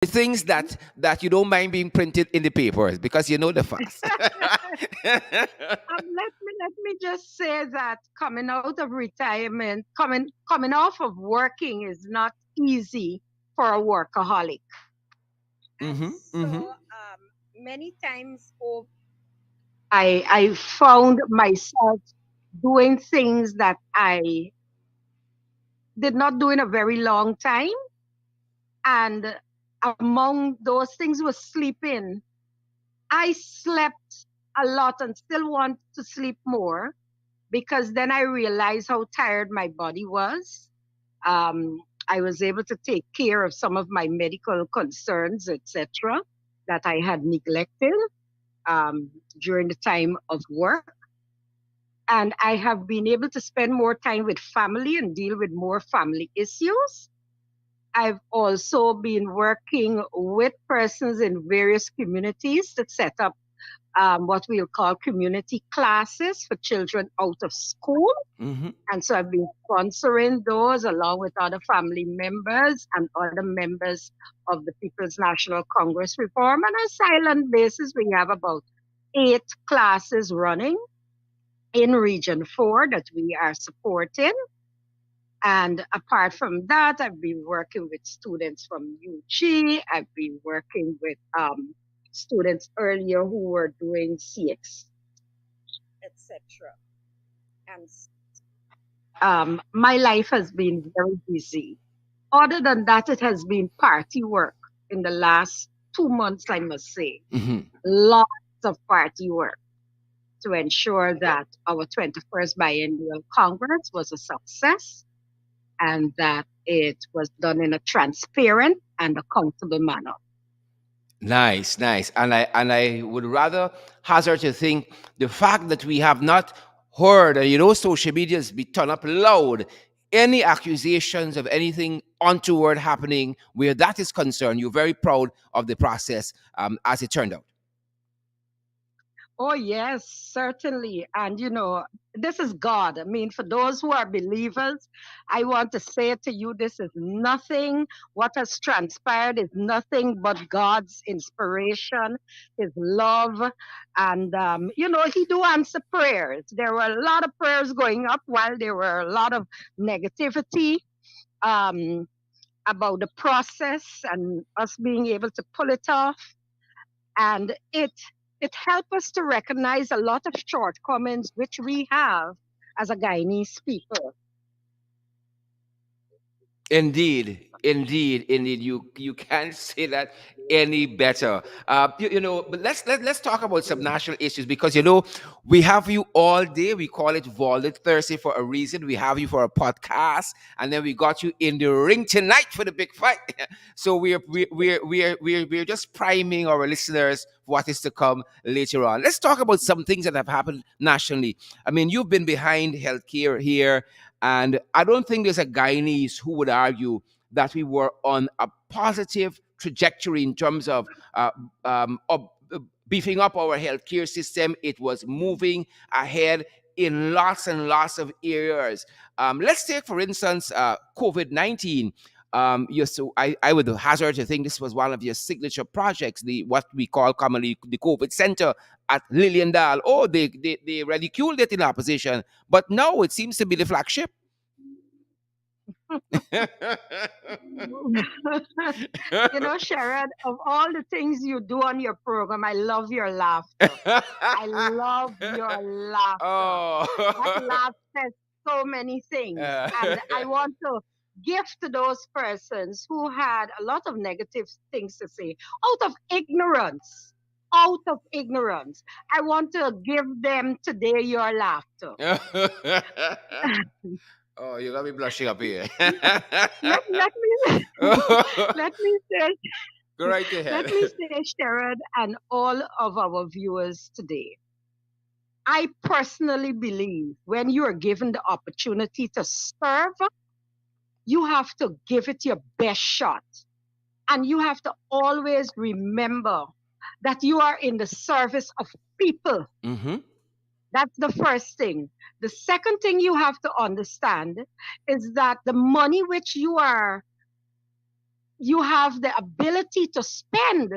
The things that you don't mind being printed in the papers because you know the fast. Let me just say that coming out of retirement, coming off of working is not easy for a workaholic. And Mm-hmm. so Mm-hmm. many times I found myself doing things that I did not do in a very long time. And among those things was sleeping. I slept a lot and still want to sleep more because then I realized how tired my body was. I was able to take care of some of my medical concerns, etc., that I had neglected um, during the time of work. And I have been able to spend more time with family and deal with more family issues. I've also been working with persons in various communities to set up what we'll call community classes for children out of school. Mm-hmm. And so I've been sponsoring those along with other family members and other members of the People's National Congress Reform. On a silent basis, we have about 8 classes running in Region 4 that we are supporting. And apart from that, I've been working with students from UG. I've been working with students earlier who were doing CX, etc. And my life has been very busy. Other than that, it has been party work in the last 2 months, I must say. Mm-hmm. Lots of party work to ensure that our 21st Biennial Congress was a success and that it was done in a transparent and accountable manner. Nice, nice. And I would rather hazard to think the fact that we have not heard, and social medias be turned up loud, any accusations of anything untoward happening where that is concerned. You're very proud of the process as it turned out. Oh, yes, certainly. And, this is God. I mean, for those who are believers, I want to say to you, this is nothing. What has transpired is nothing but God's inspiration, His love. And, He do answer prayers. There were a lot of prayers going up while there were a lot of negativity um, about the process and us being able to pull it off. And it helped us to recognize a lot of shortcomings which we have as a Guyanese people. Indeed, indeed, indeed. You can't say that any better. But let's talk about some national issues because we have you all day. We call it Volda Thursday for a reason. We have you for a podcast, and then we got you in the ring tonight for the big fight. So we're just priming our listeners for what is to come later on. Let's talk about some things that have happened nationally. I mean, you've been behind healthcare here, and I don't think there's a Guyanese who would argue that we were on a positive trajectory in terms of beefing up our healthcare system. It was moving ahead in lots and lots of areas. Let's take, for instance, COVID-19. So I would hazard to think this was one of your signature projects, the what we call commonly the COVID Center at Liliendal. Oh, they ridiculed it in opposition, but now it seems to be the flagship. Sharon, of all the things you do on your program, I love your laughter. I love your laughter. That Oh. laugh says so many things. And I want to give to those persons who had a lot of negative things to say out of ignorance. Out of ignorance. I want to give them today your laughter. Oh, you got me blushing up here. Let me let me say Go right let ahead. me say, Sharon, and all of our viewers today. I personally believe when you are given the opportunity to serve, you have to give it your best shot. And you have to always remember that you are in the service of people. Mm-hmm. That's the first thing. The second thing you have to understand is that the money which you are you have the ability to spend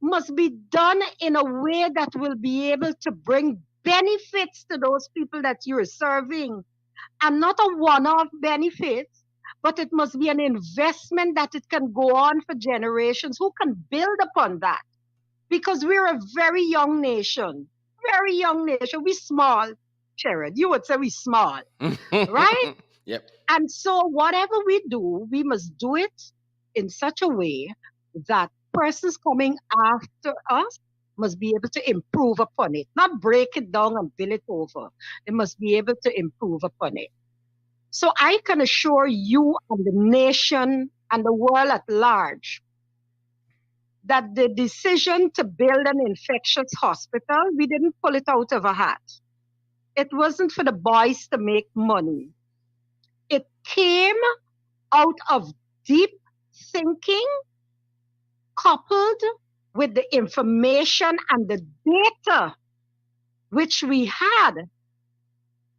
must be done in a way that will be able to bring benefits to those people that you're serving, and not a one off benefit, but it must be an investment that it can go on for generations who can build upon that. Because we're a very young nation, very young nation. We small, Sherrod. You would say we small, right? Yep. And so, whatever we do, we must do it in such a way that persons coming after us must be able to improve upon it, not break it down and build it over. They must be able to improve upon it. So, I can assure you and the nation and the world at large that the decision to build an infectious hospital, we didn't pull it out of a hat. It wasn't for the boys to make money. It came out of deep thinking coupled with the information and the data which we had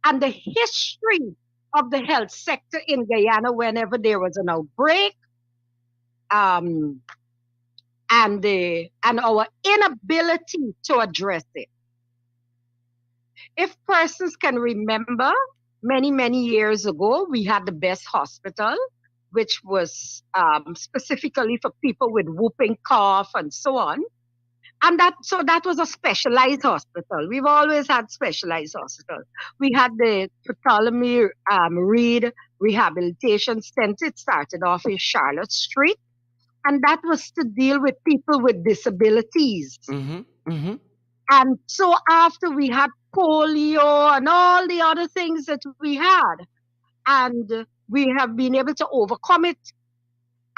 and the history of the health sector in Guyana whenever there was an outbreak, um, and our inability to address it. If persons can remember, many years ago, we had the best hospital, which was specifically for people with whooping cough and so on. And that was a specialized hospital. We've always had specialized hospital. We had the Ptolemy Reed Rehabilitation Center. It started off in Charlotte Street, and that was to deal with people with disabilities. Mm-hmm. Mm-hmm. And so after we had polio and all the other things that we had, and we have been able to overcome it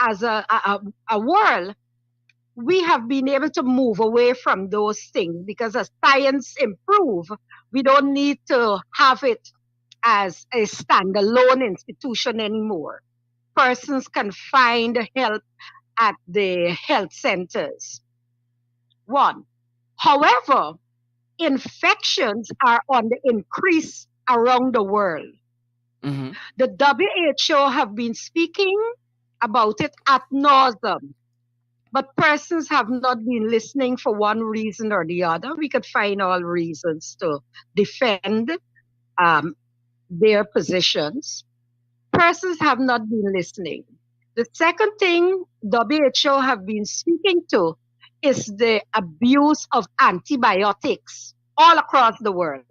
as a world, we have been able to move away from those things because as science improve, we don't need to have it as a standalone institution anymore. Persons can find help at the health centers. One. However, infections are on the increase around the world. Mm-hmm. The WHO have been speaking about it ad nauseum, but persons have not been listening for one reason or the other. We could find all reasons to defend um, their positions. Persons have not been listening. The second thing WHO have been speaking to is the abuse of antibiotics all across the world.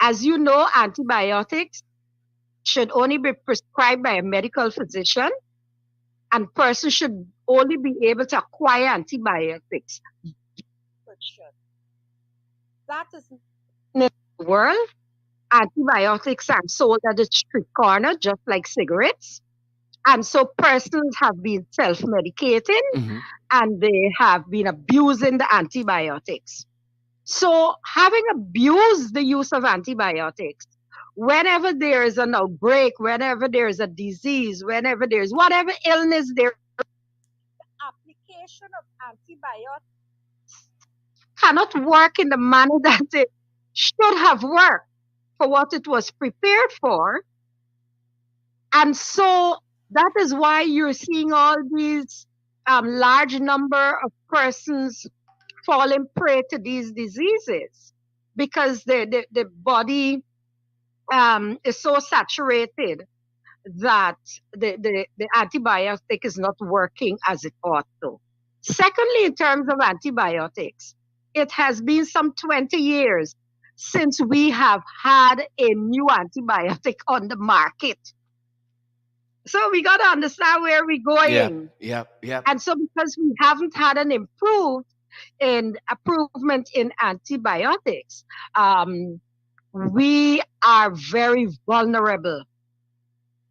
As you know, antibiotics should only be prescribed by a medical physician, and persons should only be able to acquire antibiotics. That is in the world. Antibiotics are sold at the street corner, just like cigarettes. And so persons have been self medicating Mm-hmm. and they have been abusing the antibiotics. So, having abused the use of antibiotics, whenever there is an outbreak, whenever there is a disease, whenever there is whatever illness there, application of antibiotics cannot work in the manner that it should have worked for what it was prepared for. And so that is why you're seeing all these large number of persons falling prey to these diseases because the body is so saturated that the antibiotic is not working as it ought to. Secondly, in terms of antibiotics, it has been some 20 years since we have had a new antibiotic on the market. So we got to understand where we're Yep. going. Yep. Yep. And so because we haven't had an improvement in antibiotics, we are very vulnerable.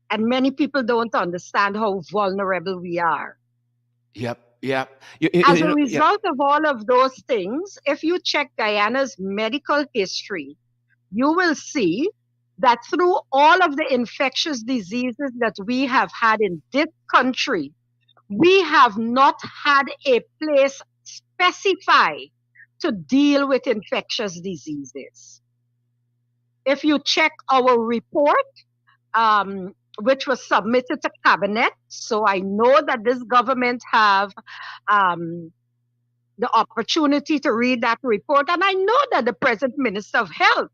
And many people don't understand how vulnerable we are. Yep. Yep. As You a know. Yep. result of all of those things, if you check Guyana's medical history, you will see that through all of the infectious diseases that we have had in this country, we have not had a place specified to deal with infectious diseases. If you check our report, which was submitted to cabinet. So I know that this government have um, the opportunity to read that report, and I know that the present Minister of Health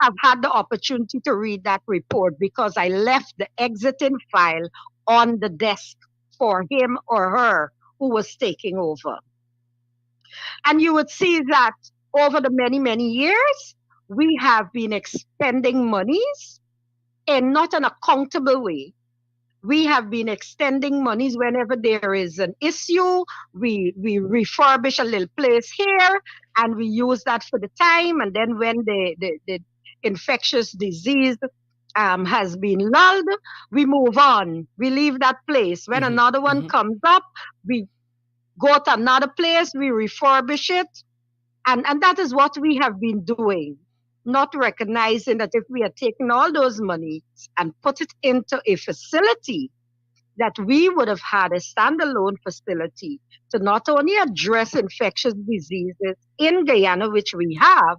have had the opportunity to read that report because I left the exiting file on the desk for him or her who was taking over. And you would see that over the many, many years, we have been expending monies in not an accountable way. We have been extending monies whenever there is an issue. We refurbish a little place here and we use that for the time. And then when the infectious disease has been lulled, we move on. We leave that place. When Mm-hmm. another one Mm-hmm. comes up, we go to another place, we refurbish it. And that is what we have been doing, not recognizing that if we had taken all those money and put it into a facility, that we would have had a standalone facility to not only address infectious diseases in Guyana, which we have,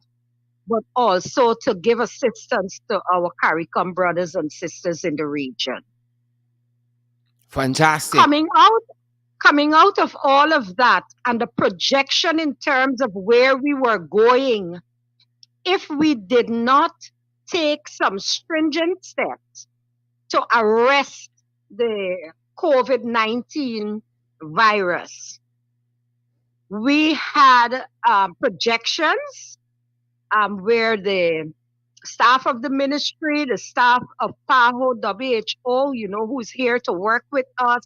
but also to give assistance to our CARICOM brothers and sisters in the region. Fantastic. Coming out coming out of all of that and the projection in terms of where we were going, if we did not take some stringent steps to arrest the COVID-19 virus, we had projections where the staff of the ministry, the staff of PAHO, WHO, who's here to work with us,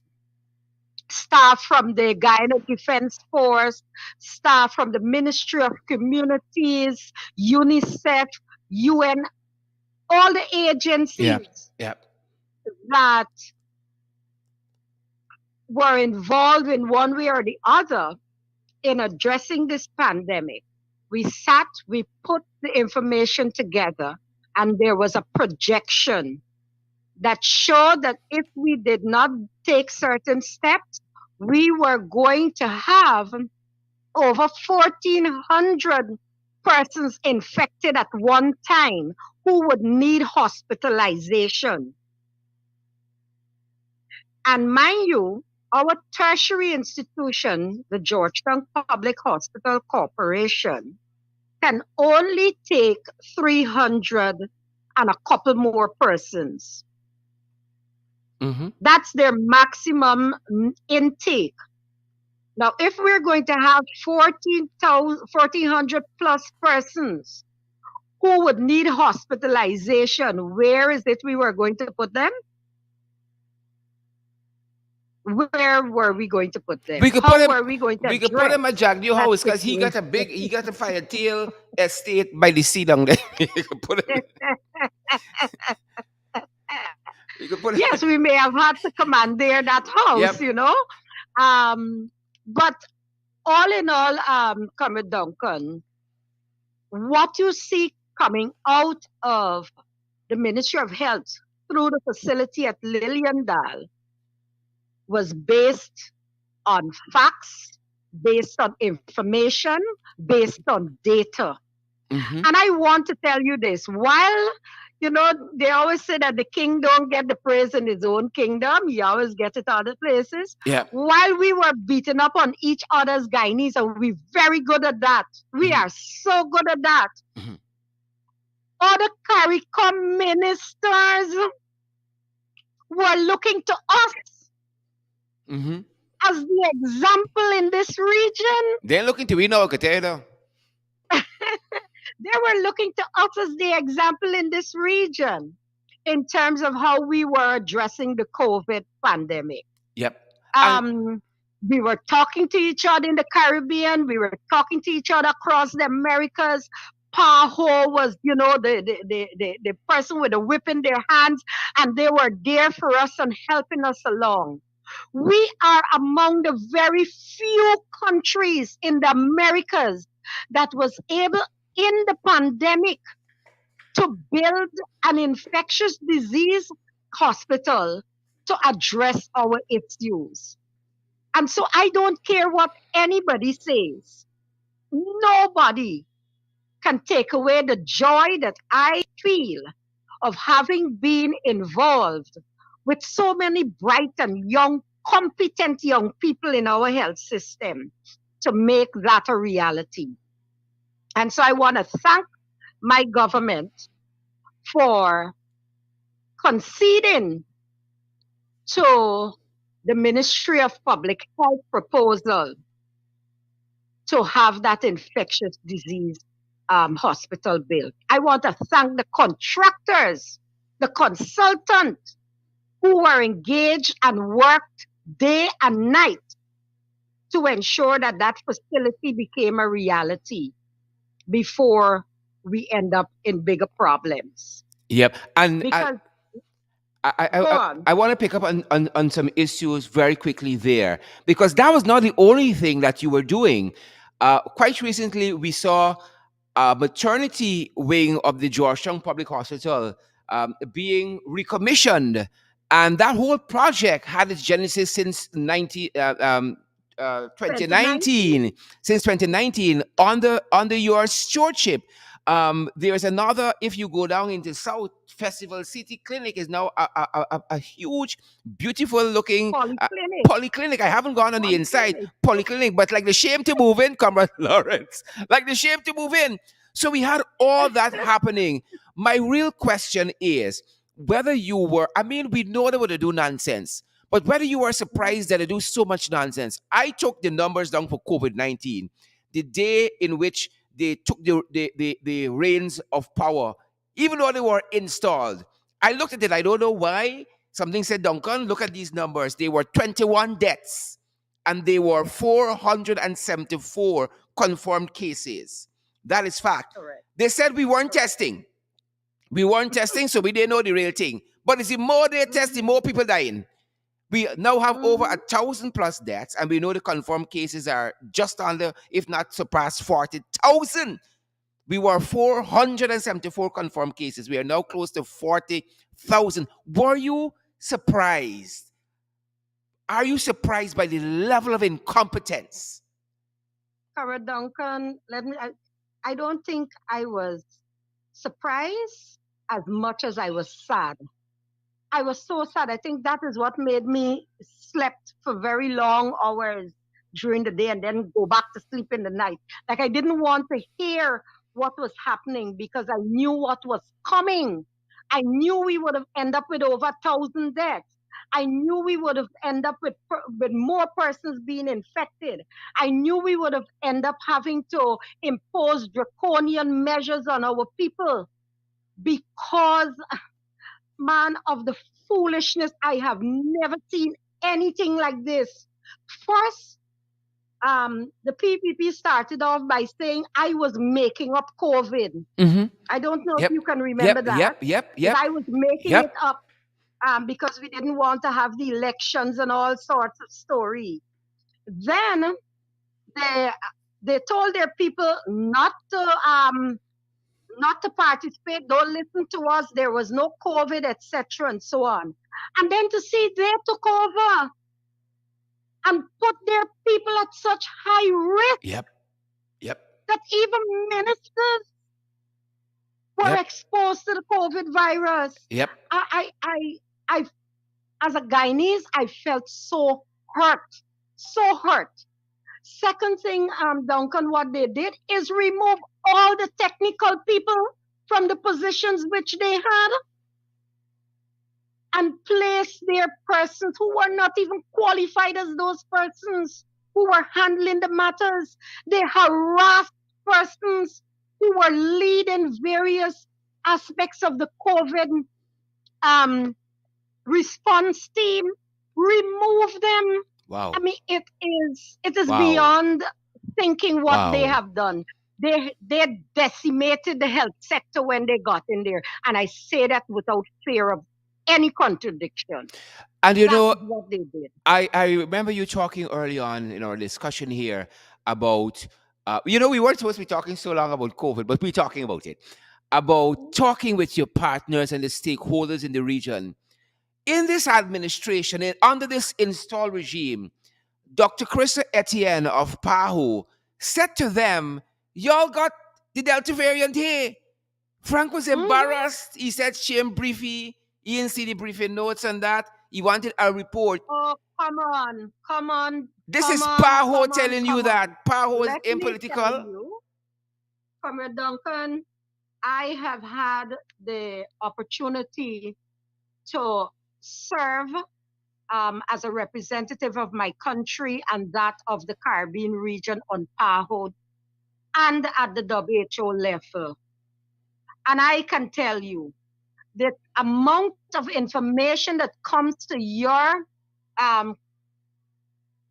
staff from the Guyana Defense Force, staff from the Ministry of Communities, UNICEF, UN, all the Yeah. agencies Yeah. that were involved in one way or the other in addressing this pandemic. We sat, we put the information together, and there was a projection that showed that if we did not take certain steps, we were going to have over 1,400 persons infected at one time who would need hospitalization. And mind you, our tertiary institution, the Georgetown Public Hospital Corporation, can only take 300 and a couple more persons. Mm-hmm. That's their maximum intake. Now, if we're going to have 1,400 plus persons who would need hospitalization, where is it we were going to put them? Where were we going to put them? We could put How him. were we going to We could put address him at Jack New that House because he got a situation? big. He got a fire tail estate by the sea down there. we could put him. We could put him. Yes, we may have had to commandeer that house, Yep. Um, but all in all, Comrade Duncan, what you see coming out of the Ministry of Health through the facility at Liliandal was based on facts, based on information, based on data. Mm-hmm. And I want to tell you this while they always say that the king don't get the praise in his own kingdom. He always gets it other places. Yep. While we were beating up on each other's Guyanese, and we're very good at that. We Mm-hmm. are so good at that. Mm-hmm. Other CARICOM ministers were looking to us Mm-hmm. as the example in this region. They're looking to we know. I could tell you though. They were looking to us as the example in this region in terms of how we were addressing the COVID pandemic. Yep. And Um, we were talking to each other in the Caribbean. We were talking to each other across the Americas. Paho was, the person with the whip in their hands, and they were there for us and helping us along. We are among the very few countries in the Americas that was able in the pandemic to build an infectious disease hospital to address our issues. And so I don't care what anybody says. Nobody can take away the joy that I feel of having been involved with so many bright and young, competent young people in our health system to make that a reality. And so I want to thank my government for conceding to the Ministry of Public Health proposal to have that infectious disease hospital built. I want to thank the contractors, the consultants who were engaged and worked day and night to ensure that that facility became a reality before we end up in bigger problems. Yep. And Because, I, go I, on, I want to pick up on some issues very quickly there, because that was not the only thing that you were doing. Quite recently, we saw a maternity wing of the Georgetown Public Hospital being recommissioned. And that whole project had its genesis since 2019, 2019, since 2019 under your stewardship. There's another. If you go down into South, Festival City Clinic is now a huge, beautiful looking polyclinic, polyclinic. I haven't gone on the inside polyclinic. polyclinic, but like the shame to move in, Comrade Lawrence, like the shame to move in. So we had all that happening. My real question is whether you were. I mean, we know they would do nonsense, but whether you were surprised that they do so much nonsense. I took the numbers down for COVID-19 the day in which they took the reins of power, even though they were installed. I looked at it. I don't know why. Something said, Duncan, look at these numbers. They were 21 deaths and they were 474 confirmed cases. That is fact. Correct. They said we weren't testing. We weren't testing, so we didn't know the real thing. But it's the more they test, the Mm-hmm. more people dying. We now have over Mm-hmm. 1,000 plus deaths, and we know the confirmed cases are just under, if not surpassed, 40,000. We were 474 confirmed cases. We are now close to 40,000. Were you surprised? Are you surprised by the level of incompetence? Cara Duncan, I don't think I was surprised as much as I was sad. I was so sad. I think that is what made me slept for very long hours during the day and then go back to sleep in the night. Like I didn't want to hear what was happening because I knew what was coming. I knew we would have ended up with over 1,000 deaths. I knew we would have ended up with more persons being infected. I knew we would have ended up having to impose draconian measures on our people because man of the foolishness. I have never seen anything like this. First, the PPP started off by saying I was making up COVID. Mm-hmm. I don't know if Yep. you can remember Yep. that. Yep. Yep. That Yep. I was making it Yep. up because we didn't want to have the elections and all sorts of story. Then they they told their people not to participate, don't listen to us, there was no COVID, etc., and so on. And then to see they took over and put their people at such high risk Yep. Yep. that even ministers were Yep. exposed to the COVID virus. Yep. I as a Guyanese, I felt so hurt. Second thing, Duncan, what they did is remove all the technical people from the positions which they had and place their persons who were not even qualified as those persons who were handling the matters. They harassed persons who were leading various aspects of the COVID um, response team. Remove them. I Wow. mean, it is Wow. beyond thinking what they Wow. have done. They decimated the health sector when they got in there, and I say that without fear of any contradiction. And That is what they did. I remember you talking early on in our discussion here about, we weren't supposed to be talking so long about COVID, but we're talking about it, about talking with your partners and the stakeholders in the region. In this administration, and under this install regime, Dr. Carissa Etienne of PAHU said to them, y'all got the Delta variant here. Frank was Mm-hmm. embarrassed. He said, shame briefy. He didn't see the briefing notes and that. He wanted a report. Oh, come on, come on, This come is on, Paho come on, telling you come on. that Paho is Let me tell impolitical. you, Comrade Duncan, I have had the opportunity to serve as a representative of my country and that of the Caribbean region on PAHO and at the WHO level. And I can tell you the amount of information that comes to your um,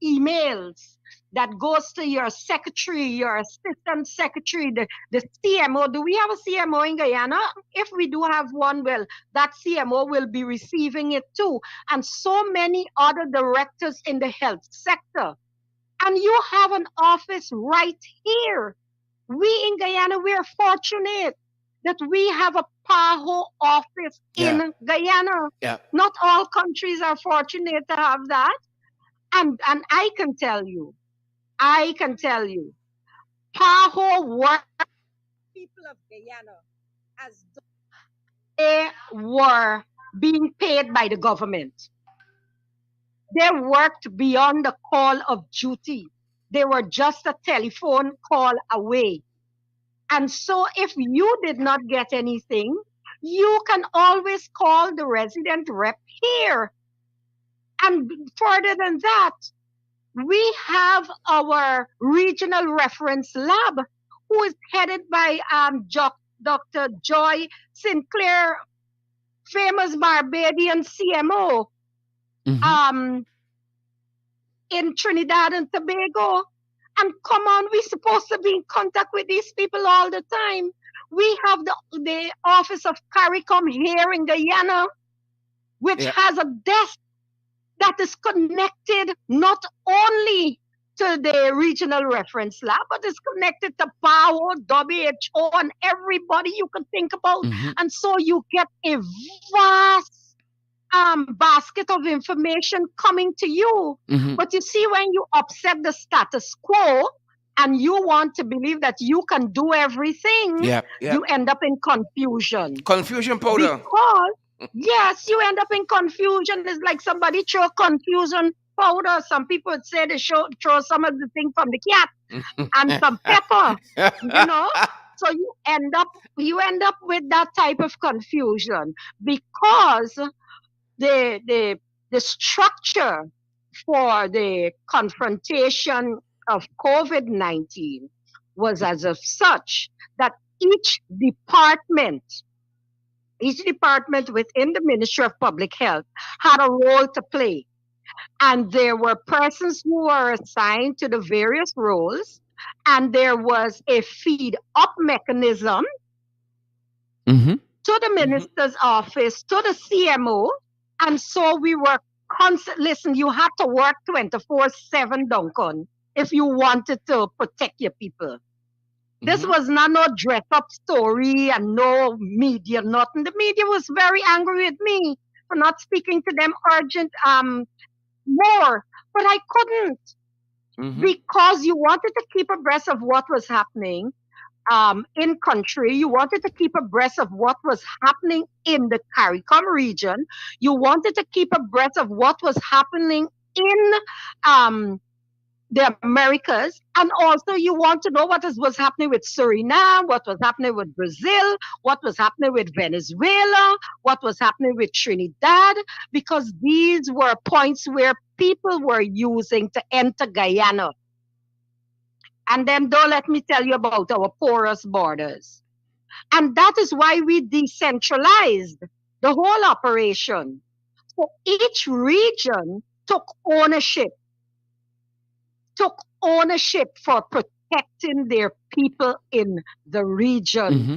emails that goes to your secretary, your assistant secretary, the CMO. Do we have a CMO in Guyana? If we do have one, well, that CMO will be receiving it too. And so many other directors in the health sector. And you have an office right here. We in Guyana, we are fortunate that we have a PAHO office Yeah, in Guyana. yeah. Not all countries are fortunate to have that. And I can tell you, PAHO worked people of Guyana as though they were being paid by the government. They worked beyond the call of duty. They were just a telephone call away. And so if you did not get anything, you can always call the resident rep here. And further than that, we have our regional reference lab, who is headed by Dr. Joy Sinclair, famous Barbadian CMO Mm-hmm. um, in Trinidad and Tobago. And come on, we're supposed to be in contact with these people all the time. We have the Office of CARICOM here in Guyana, which Yeah. has a desk that is connected not only to the regional reference lab, but is connected to PAO, WHO, and everybody you can think about. Mm-hmm. And so you get a vast basket of information coming to you. Mm-hmm. But you see, when you upset the status quo and you want to believe that you can do everything, Yeah, yeah. you end up in confusion. Confusion powder. Because, yes, you end up in confusion. It's like somebody throw confusion powder. Some people would say they throw some of the thing from the cat and some pepper, you know. So you end up with that type of confusion because the the structure for the confrontation of COVID-19 was as of such that each department each department within the Ministry of Public Health had a role to play. And there were persons who were assigned to the various roles, and there was a feed up mechanism Mm-hmm. to the minister's office, to the CMO. And so we were constant. Listen, you had to work 24/7, Duncan, if you wanted to protect your people. This Mm-hmm. was not no dress up story and no media, nothing. The media was very angry with me for not speaking to them urgent more. But I couldn't Mm-hmm. because you wanted to keep abreast of what was happening in country. You wanted to keep abreast of what was happening in the CARICOM region. You wanted to keep abreast of what was happening in um, the Americas, and also you want to know was happening with Suriname, what was happening with Brazil, what was happening with Venezuela, what was happening with Trinidad, because these were points where people were using to enter Guyana. And then don't let me tell you about our porous borders. And that is why we decentralized the whole operation. So each region ownership took ownership for protecting their people in the region. Mm-hmm.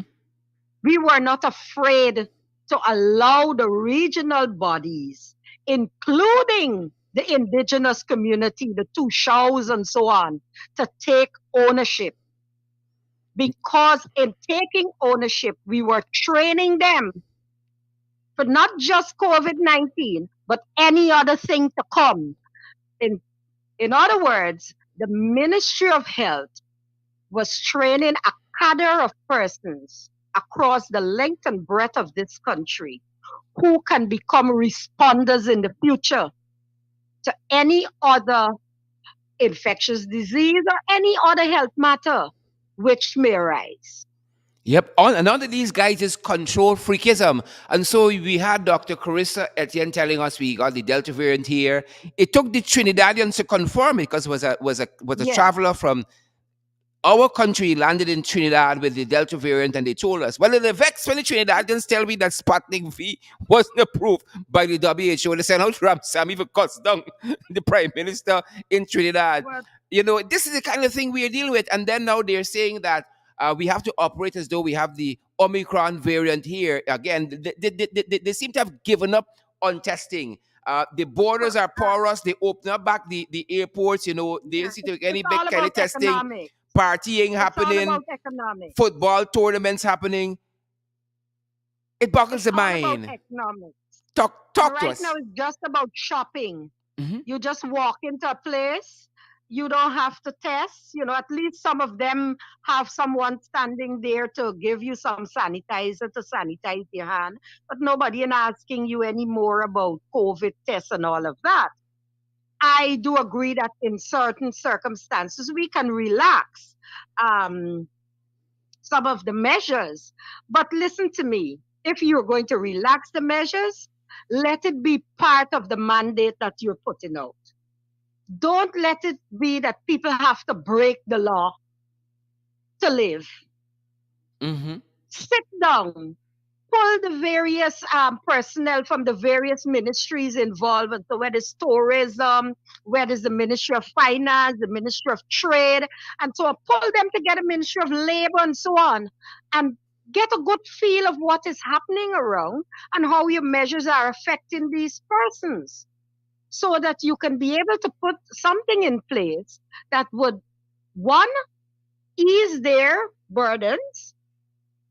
We were not afraid to allow the regional bodies, including the indigenous community, the two shows and so on, to take ownership. Because in taking ownership, we were training them for not just COVID-19, but any other thing to come. In, in other words, the Ministry of Health was training a cadre of persons across the length and breadth of this country who can become responders in the future to any other infectious disease or any other health matter which may arise. Yep, and none of these guys is control freakism. And so we had Dr. Carissa Etienne telling us we got the Delta variant here. It took the Trinidadians to confirm it because it was a Yes, traveler from our country landed in Trinidad with the Delta variant, and they told us, well, the vexed when the Trinidadians tell me that Sputnik V wasn't approved by the WHO. They sent out Ram Sam even cuts down the Prime Minister in Trinidad. but This is the kind of thing we are dealing with. And then now they're saying that we have to operate as though we have the Omicron variant here. Again, they seem to have given up on testing. The borders are porous. They open up back the airports. They don't yeah, see to make any it's big all kind about of testing, economics. partying It's all happening, about economics. football tournaments happening. It boggles It's the all about mind. economics. And Talk to right now us. it's just about shopping. Hmm. You just walk into a place, you don't have to test. At least some of them have someone standing there to give you some sanitizer to sanitize your hand. But nobody is asking you anymore about COVID tests and all of that. I do agree that in certain circumstances we can relax um, some of the measures. But listen to me, if you're going to relax the measures, let it be part of the mandate that you're putting out. Don't let it be that people have to break the law to live. Hmm. Sit down, pull the various personnel from the various ministries involved. So whether it's tourism, whether it's the Ministry of Finance, the Ministry of Trade, and so on, pull them together, Ministry of Labor, and so on, and get a good feel of what is happening around and how your measures are affecting these persons so that you can be able to put something in place that would, one, ease their burdens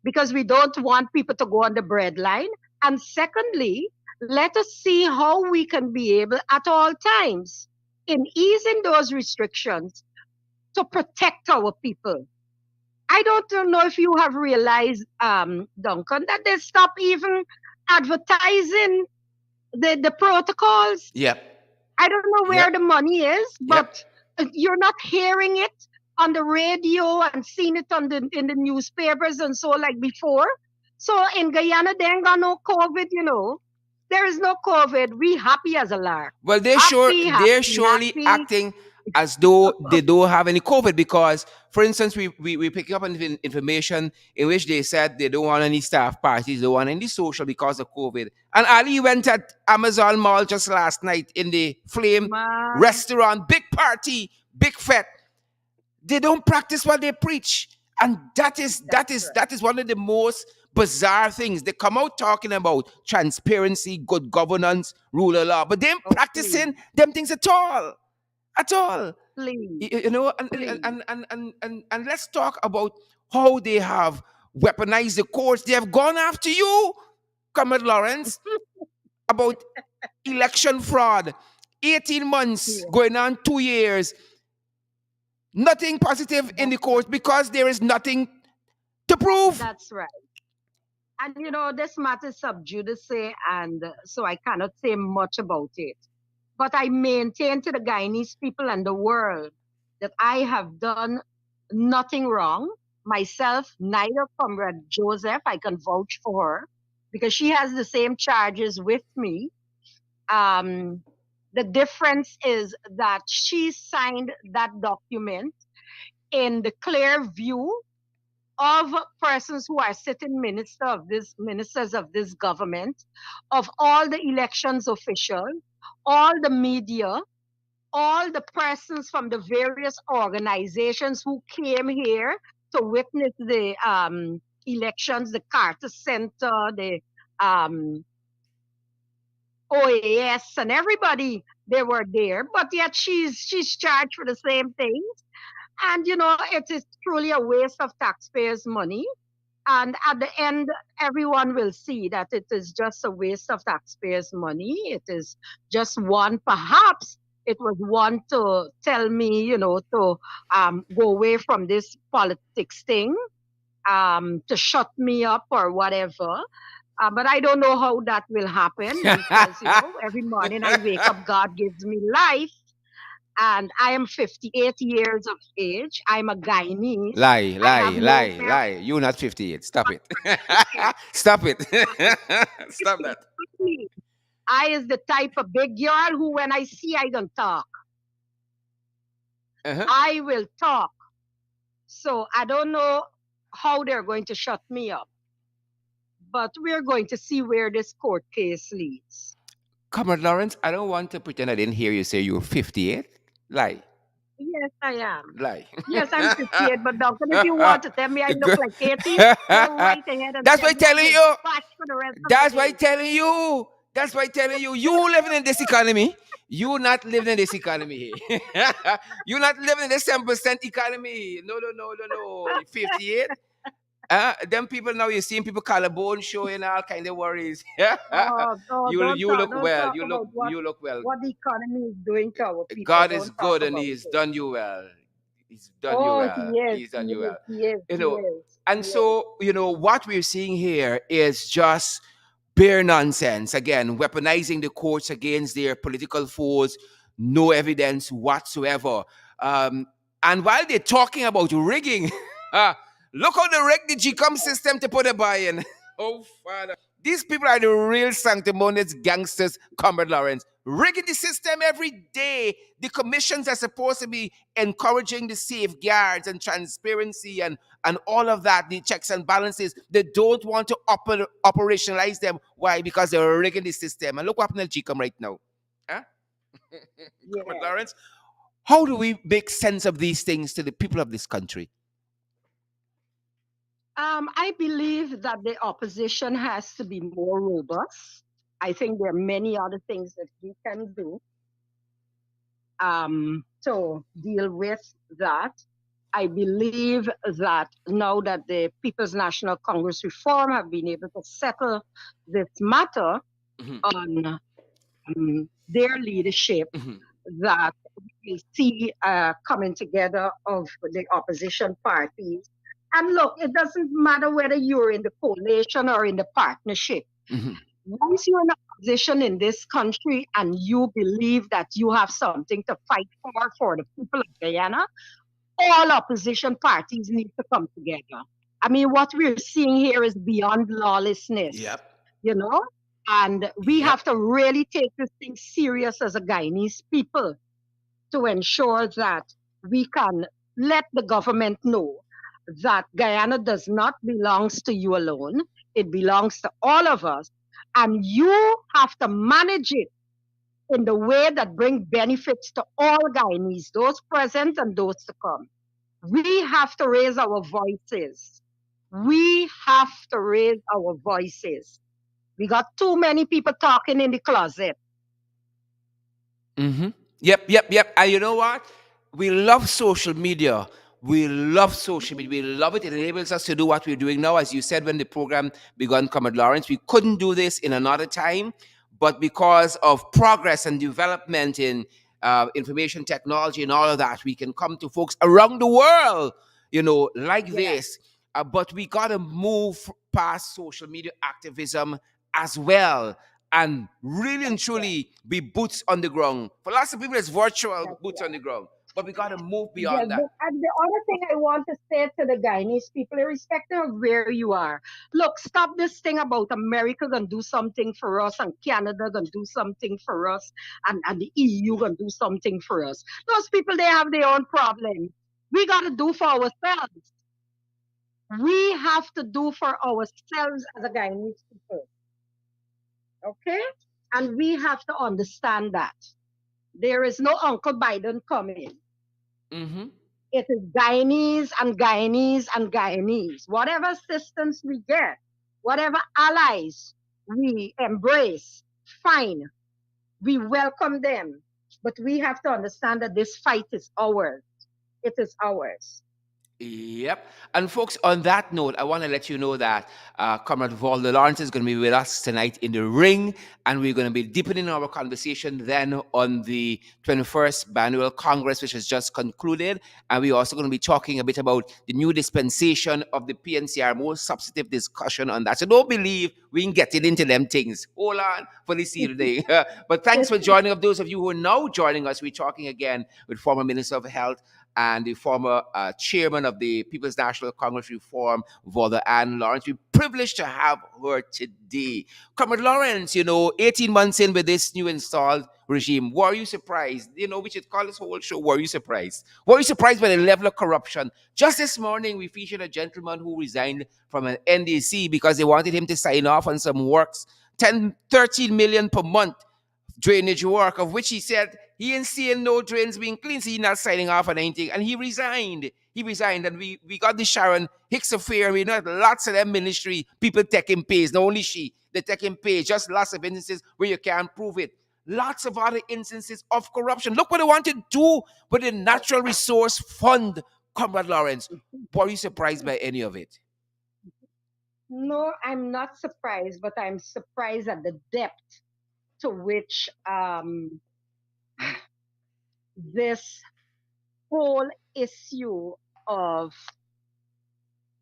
because we don't want people to go on the breadline. And secondly, let us see how we can be able at all times in easing those restrictions to protect our people. I don't know if you have realized, Duncan, that they stop even advertising the protocols. Yep. I don't know where Yep. the money is, Yep. but you're not hearing it on the radio and seeing it in the newspapers and so like before. So in Guyana, they ain't got no COVID. There is no COVID. We happy as a lark. Well, Happy, they're happy, surely happy. acting as though they don't have any COVID because, for instance, we picking up on information in which they said they don't want any staff parties, they don't want any social because of COVID. And Ali went at Amazon Mall just last night in the Flame Man, restaurant, big party, big fete. They don't practice what they preach, and that is that that's is right. that is one of the most bizarre things. They come out talking about transparency, good governance, rule of law, but they ain't Oh, please, practicing them things at all. please, please. And let's talk about how they have weaponized the courts. They have gone after you, Comrade Lawrence, about election fraud. 18 months Yeah, going on 2 years, nothing positive in the that's court because there is nothing to prove. that's right. And this matter is sub judice, and so I cannot say much about it. But I maintain to the Guyanese people and the world that I have done nothing wrong. Myself, neither Comrade Joseph, I can vouch for her because she has the same charges with me. Um, the difference is that she signed that document in the clear view of persons who are sitting ministers of this government, of all the elections officials, all the media, all the persons from the various organizations who came here to witness the elections, the Carter Center, the um, OAS, and everybody. They were there, but yet she's charged for the same thing. And it is truly a waste of taxpayers' money. And at the end, everyone will see that it is just a waste of taxpayers' money. It is just one, perhaps it was one to tell me, to go away from this politics thing, to shut me up or whatever. But I don't know how that will happen because, every morning I wake up, God gives me life. And I am 58 years of age. I'm a Guyanese. Lie, I have lie, no lie, parents. lie. You're not 58. Stop it. Stop it. Stop that. Exactly. I is the type of big girl who, when I see, I don't talk. Uh-huh. I will talk. So I don't know how they're going to shut me up, but we're going to see where this court case leads. Comrade Lawrence, I don't want to pretend I didn't hear you say you were 58. Lie. Yes, I am. Lie. Yes, I'm 58, but doctor, if you want to tell me I look like 80, go right ahead and That's tell why me. I telling will you. bash for the rest of the That's why day. telling you. That's why telling you. You living in this economy. You not living in this economy. You not living in the 7% economy. No, no, no, no, no. 58. Them people now you're seeing people collarbone showing all kind of worries. Oh, no, You look don't well. talk about You look well. what the economy is doing to our people. God is Don't talk good and about He's it. done you well. He's done you Oh, well. he is, He's he done you is, well. he is, You he know, is, he and is. so, what we're seeing here is just bare nonsense. Again, weaponizing the courts against their political foes, no evidence whatsoever. Um, and while they're talking about rigging, look how they rigged the GCOM system to put a buy in. Oh, Father. These people are the real sanctimonious gangsters, Comrade Lawrence. Rigging the system every day. The commissions are supposed to be encouraging the safeguards and transparency and all of that, the checks and balances. They don't want to operationalize them. Why? Because they're rigging the system. And look what happened to GCOM right now. Huh? Comrade Yeah. Lawrence, how do we make sense of these things to the people of this country? I believe that the opposition has to be more robust. I think there are many other things that we can do to deal with that. I believe that now that the People's National Congress reform have been able to settle this matter Mhm, on their leadership, mhm, that we will see coming together of the opposition parties. And look, it doesn't matter whether you're in the coalition or in the partnership. mhm, Once you're in a position in this country and you believe that you have something to fight for the people of Guyana, all opposition parties need to come together. I mean, what we're seeing here is beyond lawlessness, Yep. you know? And we Yep. have to really take this thing serious as a Guyanese people to ensure that we can let the government know that Guyana does not belongs to you alone. It belongs to all of us. And you have to manage it in the way that bring benefits to all Guyanese, those present and those to come. We have to raise our voices. We have to raise our voices. We got too many people talking in the closet. Mm-hmm. Yep, yep, yep. And you know what? We love social media. We love social media. We love it. It enables us to do what we're doing now. As you said when the program began, Comrade Lawrence, we couldn't do this in another time, but because of progress and development in information technology and all of that, we can come to folks around the world, like Yeah, this. But we got to move past social media activism as well and really and that's right. truly be boots on the ground. For lots of people, it's virtual That's boots on the right. ground, but we got to move Yeah, beyond that. and the other thing I want to say to the Guyanese people, irrespective of where you are, look, stop this thing about America gonna do something for us and Canada gonna do something for us and the EU gonna do something for us. Those people, they have their own problems. We gotta do for ourselves. We have to do for ourselves as a Guyanese people, okay? And we have to understand that. There is no Uncle Biden coming. Mm-hmm. It is Guyanese and Guyanese and Guyanese. Whatever assistance we get, whatever allies we embrace, fine, we welcome them. But we have to understand that this fight is ours. It is ours. Yep. And folks, on that note, I want to let you know that Comrade Volda Lawrence is going to be with us tonight in the ring, and we're going to be deepening our conversation then on the 21st Annual Congress, which has just concluded. And we're also going to be talking a bit about the new dispensation of the PNCR, more substantive discussion on that. So don't believe we can get it into them things. Hold on for this evening. But thanks for joining us. Those of you who are now joining us, we're talking again with former Minister of Health and the former chairman of the People's National Congress Reform, Volda Ann Lawrence. We're privileged to have her today. Comrade Lawrence, 18 months in with this new installed regime, were you surprised? We should call this whole show, Were You Surprised? Were you surprised by the level of corruption? Just this morning, we featured a gentleman who resigned from an NDC because they wanted him to sign off on some works, 10, 13 million per month drainage work, of which he said he ain't seeing no drains being cleaned, so he's not signing off on anything. And he resigned. He resigned, and we got the Sharon Hicks affair. We know lots of them ministry people taking pays. Not only she, they taking pays. Just lots of instances where you can't prove it. Lots of other instances of corruption. Look what they want to do with the Natural Resource Fund, Comrade Lawrence. Were you surprised by any of it? No, I'm not surprised, but I'm surprised at the depth to which this whole issue of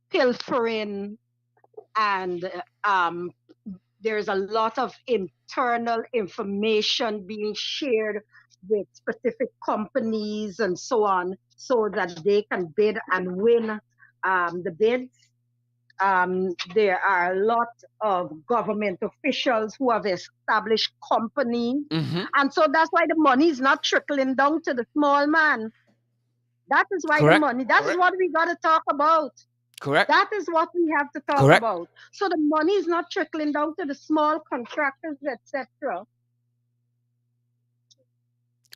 pilfering and there's a lot of internal information being shared with specific companies and so on so that they can bid and win the bids. There are a lot of government officials who have established companies. Mm-hmm. And so that's why the money is not trickling down to the small man. That is why the Correct. money, that is what we got to talk about. Correct. That is what we have to talk Correct. about. So the money is not trickling down to the small contractors, etc.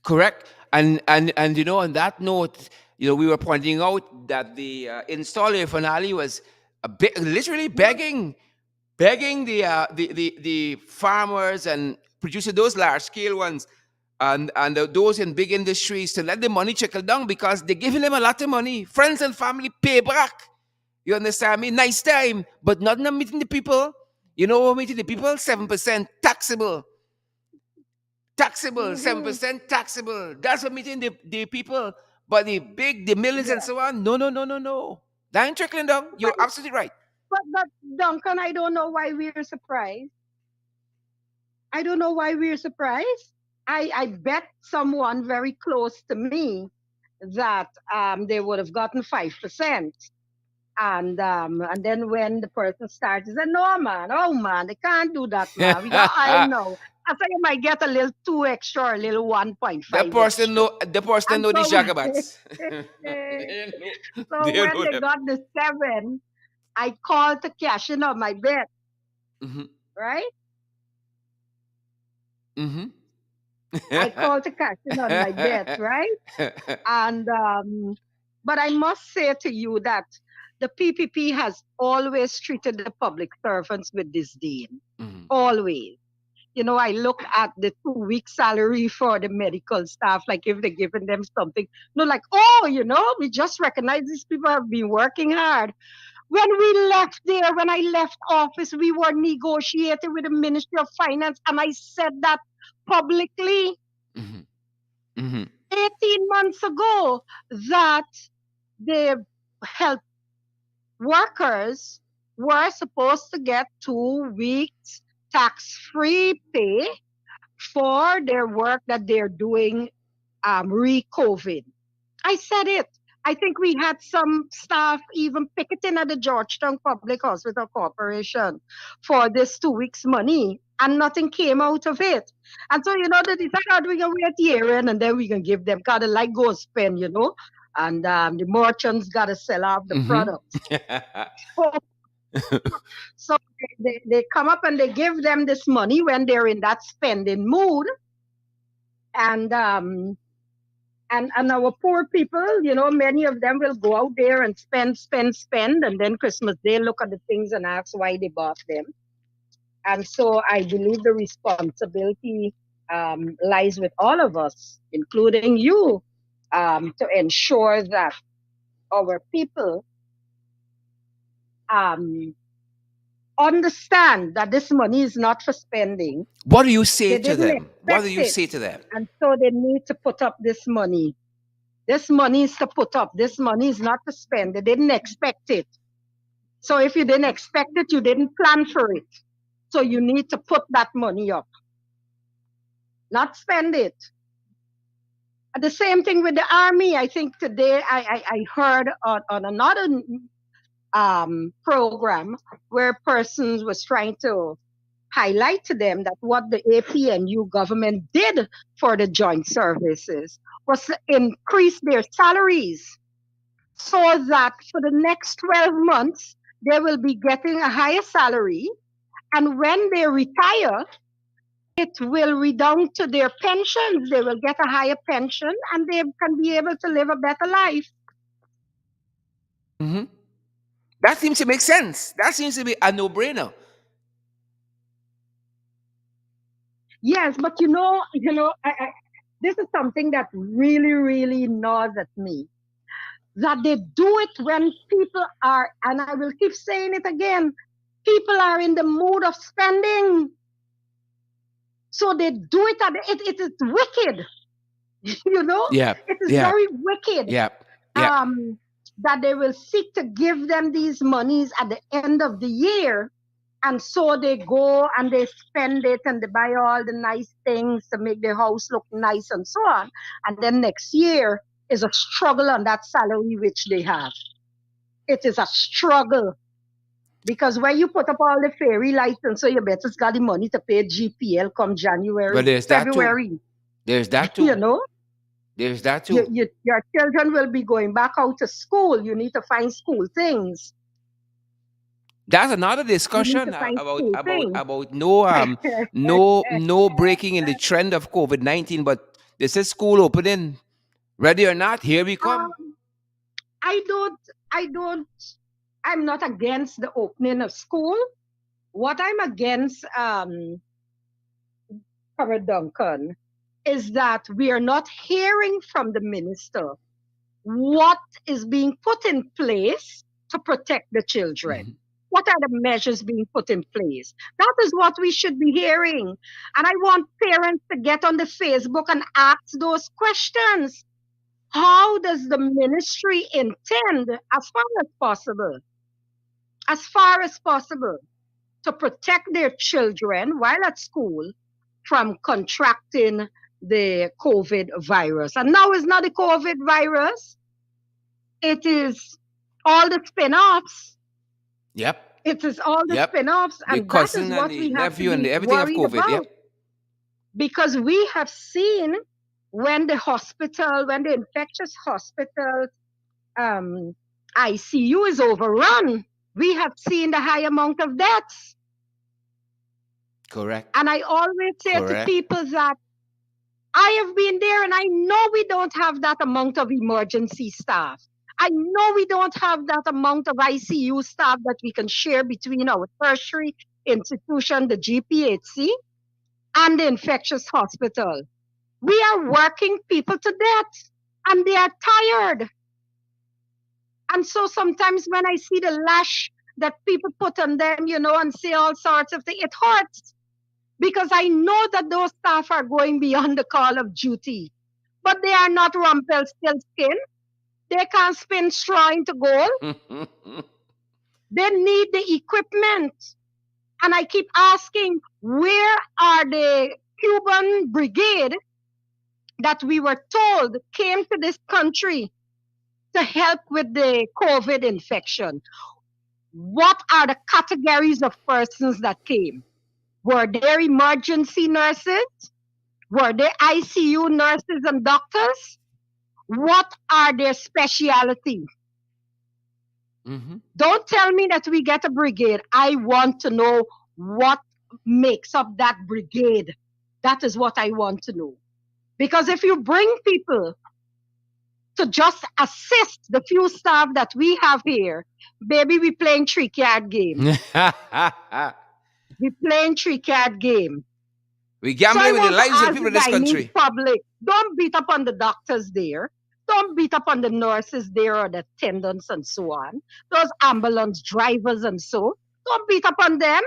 Correct. And on that note, we were pointing out that the installer finale was literally begging the farmers and producers, those large scale ones, and those in big industries to let the money trickle down because they're giving them a lot of money. Friends and family pay back. You understand me? Nice time, but not meeting the people. Meeting the people, 7% taxable. Taxable, Mm-hmm. 7% taxable. That's what meeting the people. But the millions and Yeah. so on, no, no, no, no, no. That ain't trickling down. But, You're absolutely right. but Duncan, I don't know why we're surprised. I don't know why we're surprised. I bet someone very close to me that they would have gotten 5%. And then when the person starts, he said, "No man, oh man, they can't do that, man. We got I know." I thought you might get a little two extra, or a little 1.5 extra. The person And know the so, jagabats. they know, so they when know they them. got the 7, I called to cash in on my bet, Mm-hmm. right? Mm-hmm. I called to cash in on my bet, right? And but I must say to you that the PPP has always treated the public servants with disdain. Mm-hmm. Always. I look at the 2 week salary for the medical staff, like if they're giving them something, like, oh, we just recognize these people have been working hard. When I left office, we were negotiating with the Ministry of Finance, and I said that publicly Mm-hmm. Mm-hmm. 18 months ago that the health workers were supposed to get 2 weeks tax free pay for their work that they're doing re COVID. I said it. I think we had some staff even picketing at the Georgetown Public Hospital Corporation for this 2 weeks money, and nothing came out of it. And so, they decided we're going to wait year in and then we can give them, kind of like go spend. And the merchants got to sell off the products. So, so they come up and they give them this money when they're in that spending mood. And and our poor people, many of them will go out there and spend, and then Christmas Day look at the things and ask why they bought them. And so I believe the responsibility lies with all of us, including you, to ensure that our people um, understand that this money is not for spending. What do you say They to didn't them? What expect do you it. say to them? And so they need to put up this money. This money is to put up. This money is not to spend. They didn't expect it. So if you didn't expect it, you didn't plan for it. So you need to put that money up, not spend it. The same thing with the army. I think today I heard on another program where persons was trying to highlight to them that what the APNU government did for the joint services was to increase their salaries so that for the next 12 months they will be getting a higher salary, and when they retire it will redound to their pensions. They will get a higher pension and they can be able to live a better life. Hmm. That seems to make sense. That seems to be a no-brainer. Yes, but this is something that really, really gnaws at me. That they do it when people are, and I will keep saying it again, people are in the mood of spending. So they do it, it is wicked, you know? Yeah, It is yeah, very wicked yeah, yeah. um, that they will seek to give them these monies at the end of the year. And so they go and they spend it and they buy all the nice things to make their house look nice and so on. And then next year is a struggle on that salary which they have. It is a struggle because when you put up all the fairy lights and so you better got the money to pay GPL come But January, there's that too. February, There's that you too. know, There's that too. your children will be going back out to school. You need to find school things. That's another You need to discussion find school things. about no breaking in the trend of COVID-19. But this is school opening. Ready or not, here we come. um, I don't, I don't, I'm not against the opening of school. What I'm against, Robert Duncan, is that we are not hearing from the minister what is being put in place to protect the children. Mhm. What are the measures being put in place? That is what we should be hearing. And I want parents to get on the Facebook and ask those questions. How does the ministry intend, as far as possible, to protect their children while at school from contracting the COVID virus? And now it's not the COVID virus, it is all the spin offs. Yep. It is all the Yep. spin offs. The And that is cousin and what the we have to nephew and be the everything of worried COVID. about Yep. because we have seen when when the infectious hospitals um, ICU is overrun, we have seen the high amount of deaths. Correct. And I always say to Correct. people that I have been there and I know we don't have that amount of emergency staff. I know we don't have that amount of ICU staff that we can share between our tertiary institution, the GPHC, and the infectious hospital. We are working people to death and they are tired. And so sometimes when I see the lash that people put on them, and say all sorts of things, it hurts because I know that those staff are going beyond the call of duty. But they are not Rumpelstiltskin. They can't spin straw into gold. They need the equipment. And I keep asking, where are the Cuban brigade that we were told came to this country to help with the COVID infection? What are the categories of persons that came? Were there emergency nurses? Were there ICU nurses and doctors? What are their specialties? Mhm. Don't tell me that we get a brigade. I want to know what makes up that brigade. That is what I want to know. Because if you bring people to just assist the few staff that we have here, baby, we playing three-card game. We playing three-card game. We So I gambling with the want to lives of the ask people the in this Guyanese country. public, don't beat up on the doctors there. Don't beat up on the nurses there or the attendants and so on. Those ambulance drivers and so. Don't beat up on them.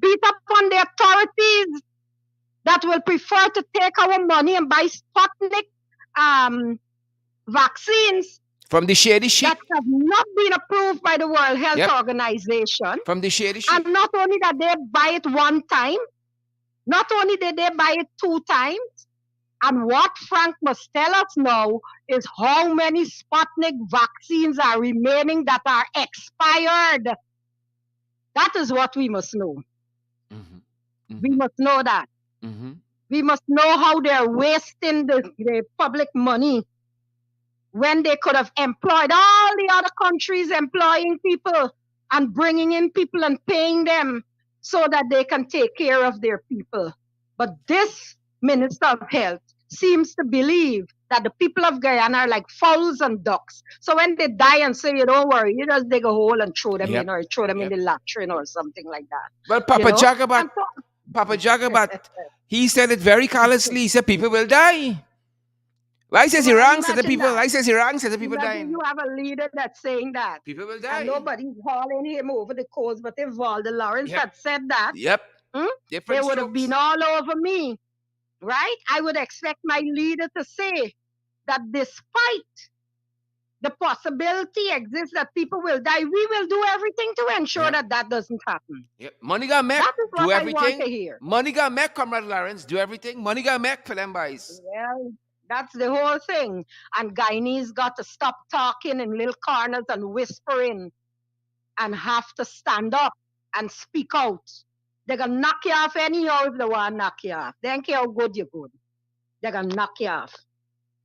Beat up on the authorities that will prefer to take our money and buy Sputnik um, vaccines From the shady that sheep. have not been approved by the World Health Yep. Organization. From the shady And sheep. not only that they buy it one time, not only did they buy it two times, and what Frank must tell us now is how many Sputnik vaccines are remaining that are expired. That is what we must know. Mm-hmm. We Mm-hmm. must know that. Mm-hmm. We must know how they're wasting the public money when they could have employed all the other countries employing people and bringing in people and paying them so that they can take care of their people. But this Minister of Health seems to believe that the people of Guyana are like fowls and ducks. So when they die and say, you don't worry, you just dig a hole and throw them in Yep. or throw them in Yep. the latrine or something like that. Well, You know? And Papa so, Jagabat, he said it very callously. He said people will die. Why says he well, wrong? Said the imagine people. that. Why says he wrong? Said the people Imagine dying. you have a leader that's saying that, People will and die. nobody's hauling him over the coals. But if Volda Lawrence Yep. had said that, Yep. hmm, they Different would have been strokes. all over me, right? I would expect my leader to say that despite the possibility exists that people will die, we will do everything to ensure Yep. that that doesn't happen. Yep. Money got Mac. That is what Do I want to everything. hear. Money got Mac, Comrade Lawrence. Do everything. Money got Mac for them boys. Well, that's the whole thing. And Guyanese got to stop talking in little corners and whispering and have to stand up and speak out. They're gonna knock you off anyhow if they want to knock you off. They don't care how good you're good. They're gonna knock you off.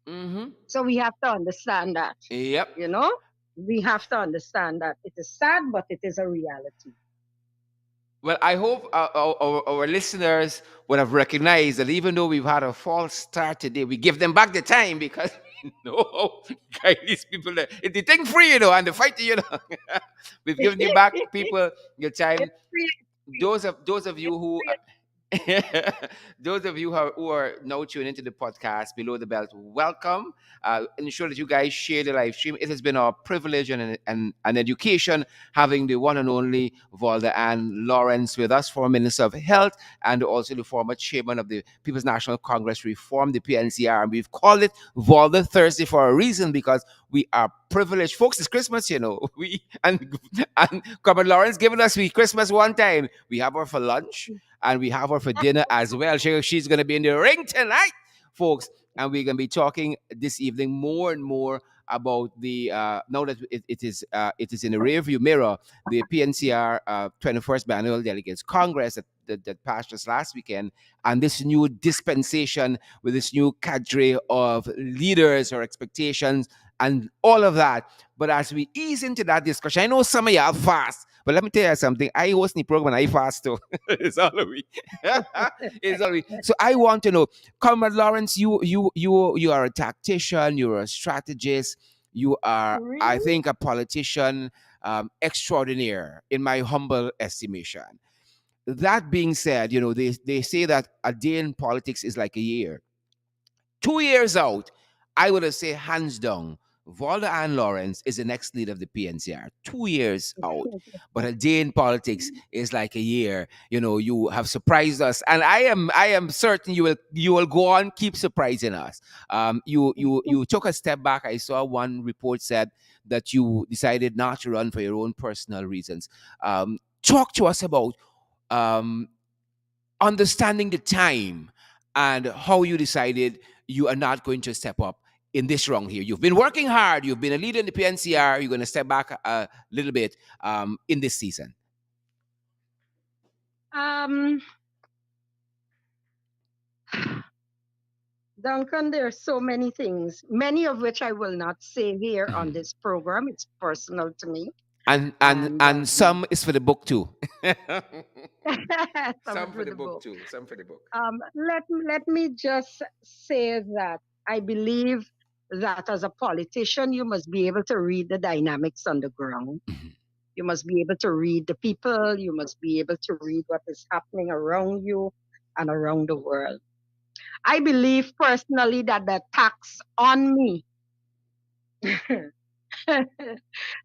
Mm-hmm. So we have to understand that. Yep. You know? We have to understand that. It is sad, but it is a reality. Well, I hope our listeners would have recognized that even though we've had a false start today, we give them back the time because we know guys, these people, it's the thing free, and the fight, we've given you back, people, your time. It's free. Those of It's you who free. those of you who are now tuning into the podcast below the belt, welcome. Ensure that you guys share the live stream. It has been our privilege and an education having the one and only Volda and Lawrence with us, former Minister of Health and also the former chairman of the People's National Congress Reform, the PNCR. And we've called it Volda Thursday for a reason because we are privileged, folks. It's Christmas, We and Comrade Lawrence giving us we Christmas one time. We have her for lunch and we have her for dinner as well. She's going to be in the ring tonight, folks, and we're going to be talking this evening more and more about the now that it is in the rearview mirror, the PNCR 21st Biennial Delegates Congress that passed just last weekend, and this new dispensation with this new cadre of leaders or expectations and all of that. But as we ease into that discussion, I know some of y'all fast, but let me tell you something. I host the program and I fast too. It's all of me. It's all of me. So I want to know, Comrade Lawrence, you are a tactician, you're a strategist, you are, I Really? think, a politician extraordinaire in my humble estimation. That being said, they say that a day in politics is like a year. 2 years out, I would have said hands down, Volda and Lawrence is the next leader of the PNCR. 2 years out. But a day in politics is like a year. You have surprised us. And I am certain you will go on, keep surprising us. You took a step back. I saw one report said that you decided not to run for your own personal reasons. Talk to us about um, understanding the time and how you decided you are not going to step up in this round here. You've been working hard. You've been a leader in the PNCR. You're going to step back a little bit in this season. Um, Duncan, there are so many things, many of which I will not say here on Mhm. this program. It's personal to me. And and And and some is for the book too. some Some for for the the book book. too. Some for the book. Let me just say that I believe that as a politician, you must be able to read the dynamics on the ground. Mhm. You must be able to read the people. You must be able to read what is happening around you and around the world. I believe personally that the tax on me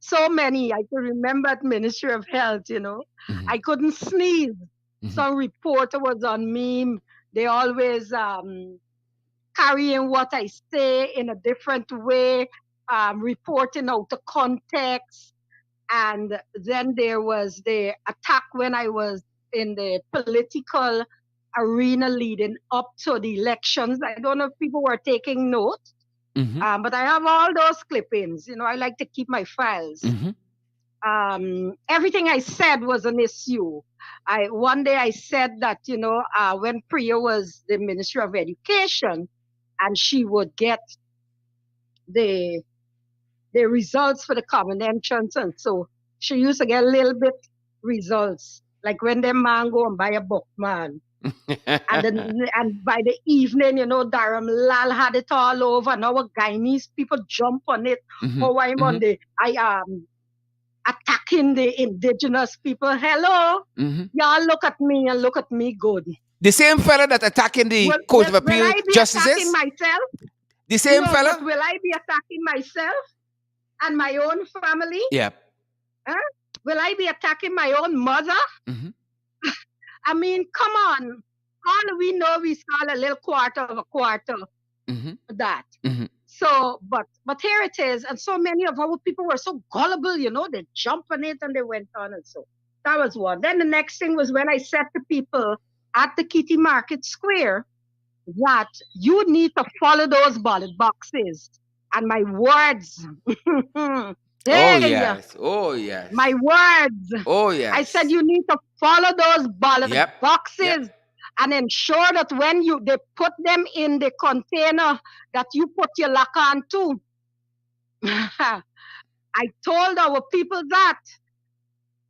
So many. I could remember at Ministry of Health, Mhm. I couldn't sneeze. Mhm. Some reporter was on me. They always carrying what I say in a different way, reporting out of context. And then there was the attack when I was in the political arena leading up to the elections. I don't know if people were taking notes, Mhm. but I have all those clippings. I like to keep my files. Mhm. Everything I said was an issue. One day I said that when Priya was the Minister of Education, and she would get the the results for the common entrance, and so she used to get a little bit results, like when the man go and buy a book, man. And by the evening, Dharam Lal had it all over, and our Guyanese people jump on it. Mhm. Oh, I'm on Mhm. the I attacking the indigenous people. Hello, Mhm. y'all look at me and look at me good. The same fella that attacking the Court of Will Appeal I be attacking justices. myself? The same No, but fella. will I be attacking myself and my own family? Yep. Huh? Will I be attacking my own mother? Mhm. I mean, come on. All we know, we saw a little quarter of a quarter Mhm. of that. Mhm. So, but here it is, and so many of our people were so gullible, they jump on it and they went on, and so that was one. Then the next thing was when I said to people at the Kitty Market Square that you need to follow those ballot boxes, and my words, Oh hey, yes. Oh yes. my words. Oh I said yes. you need to follow those ballot Yep. Yep. boxes and ensure that when they put them in the container that you put your lock on too. I told our people that.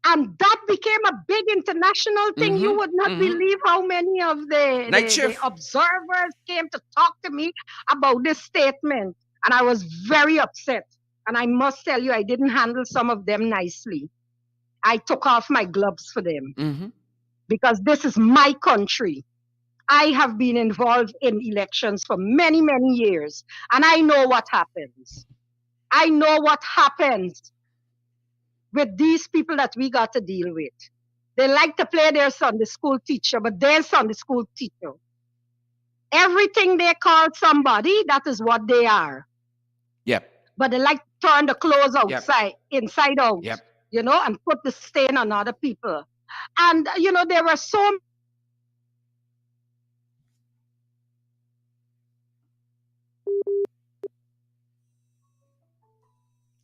And that became a big international thing. You Mhm. would not Mhm. believe how many of Night the shift. observers came to talk to me about this statement. And I was very upset. And I must tell you, I didn't handle some of them nicely. I took off my gloves for them Mhm. because this is my country. I have been involved in elections for many, many years, and I know what happens. I know what happens with these people that we got to deal with. They like to play their Sunday school teacher, but their Sunday school teacher. Everything they call somebody, that is what they are. Yep. But they like to turn the clothes Yep. outside, inside out, Yep. and put the stain on other people. And, there were so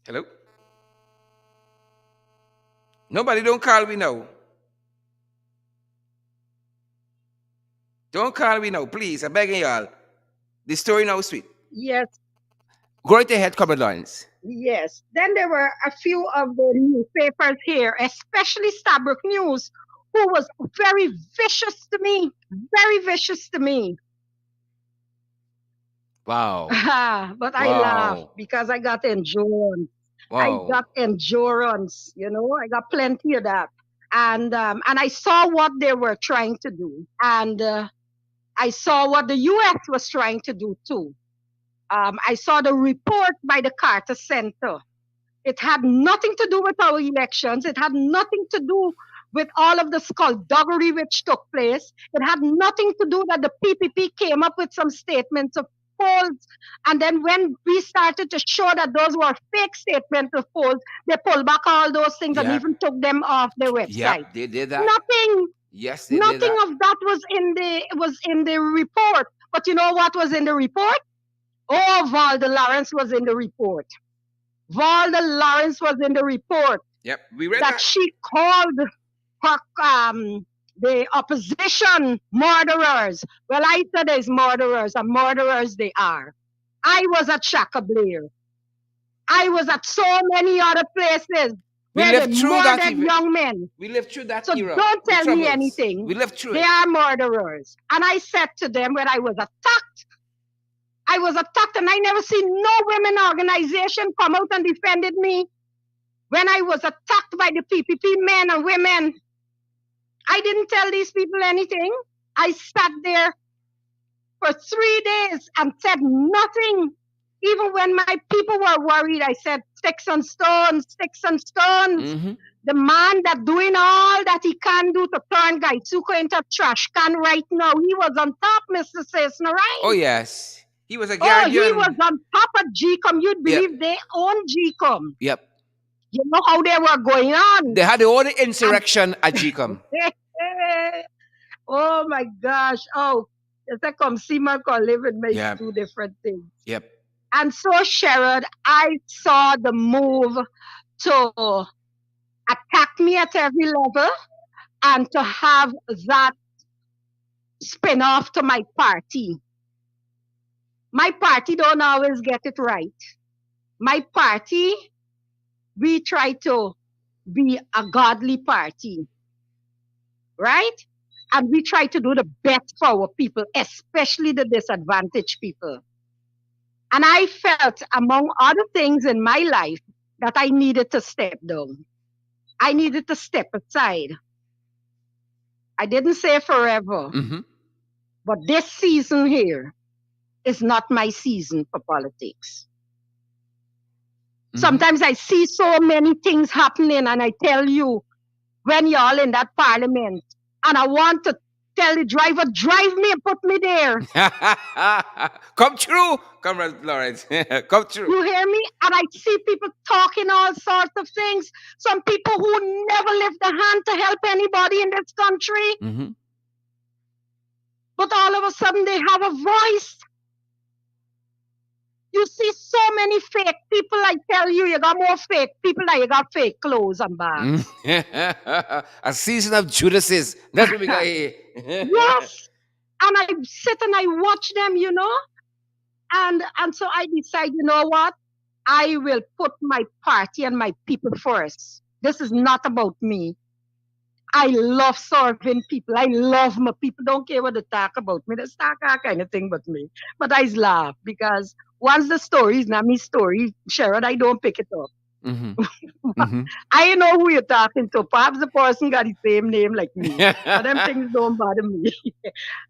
Hello. Nobody don't call me now. Don't call me now, please. I'm begging y'all. The story now sweet. yes, Go right ahead, Comrade Lawrence. yes. Then there were a few of the newspapers here, especially Stabrook News, who was very vicious to me, very vicious to me. Wow. But I laughed Wow. because I got endurance. I Wow. got endurance, I got plenty of that. And I saw what they were trying to do. And I saw what the US was trying to do too. I saw the report by the Carter Center. It had nothing to do with our elections. It had nothing to do with all of the skullduggery which took place. It had nothing to do that the PPP came up with some statements of polls. And then when we started to show that those were fake statements of polls, they pulled back all those things and Yep. even took them off their website. Yep. They did that. Nothing, Yes, they did nothing that. of that was in the report. But you know what was in the report? Oh, Volda Lawrence was in the report. Volda Lawrence was in the report Yep. We read that that. she called her, the opposition murderers. Well, I said there's murderers, and murderers they are. I was at Shaka Blair. I was at so many other places We where they lived through that murdered even. young men. We lived through that So era. don't The tell me troubles. anything. We lived through They it. are murderers. And I said to them when I was attacked, and I never seen no women organization come out and defended me. When I was attacked by the PPP men and women, I didn't tell these people anything. I sat there for 3 days and said nothing. Even when my people were worried, I said, sticks and stones, sticks and stones. Mm-hmm. The man that doing all that he can do to turn Gaitsuko into a trash can right now, he was on top, Mr. Cessna, Oh right? yes, he was a Oh, he was guardian. on top of GCOM. You'd Yep, believe they own GCOM. yep. You know how they were going on. They had their own And insurrection at GCOM. oh my gosh. Oh, it's a come see my live and make Yep, two different things. yep. And so, Sherrod, I saw the move to attack me at every level and to have that spin off to my party. My party don't always get it right. My party, we try to be a godly party, right? And we try to do the best for our people, especially the disadvantaged people. And I felt, among other things in my life, that I needed to step down. I needed to step aside. I didn't say forever, Mm-hmm. but this season here is not my season for politics. Mm-hmm. Sometimes I see so many things happening, and I tell you, when y'all in that parliament, and I want to tell the driver, drive me and put me there. Come true, Comrade Lawrence. Come true. You hear me? And I see people talking all sorts of things. Some people who never lift a hand to help anybody in this country, Mm-hmm. but all of a sudden they have a voice. You see so many fake people. I tell you, you got more fake people than you got fake clothes and bags. A season of Judases. That's what we got here. Yes. And I sit and I watch them, and so I decide, you know what? I will put my party and my people first. This is not about me. I love serving people. I love my people. Don't care what they talk about me. They talk all kind of thing but me. But I laugh because once the story is not my story, Sharon, I don't pick it up. Mm-hmm. Mm-hmm. I know who you're talking to. Perhaps the person got the same name like me. But them things don't bother me.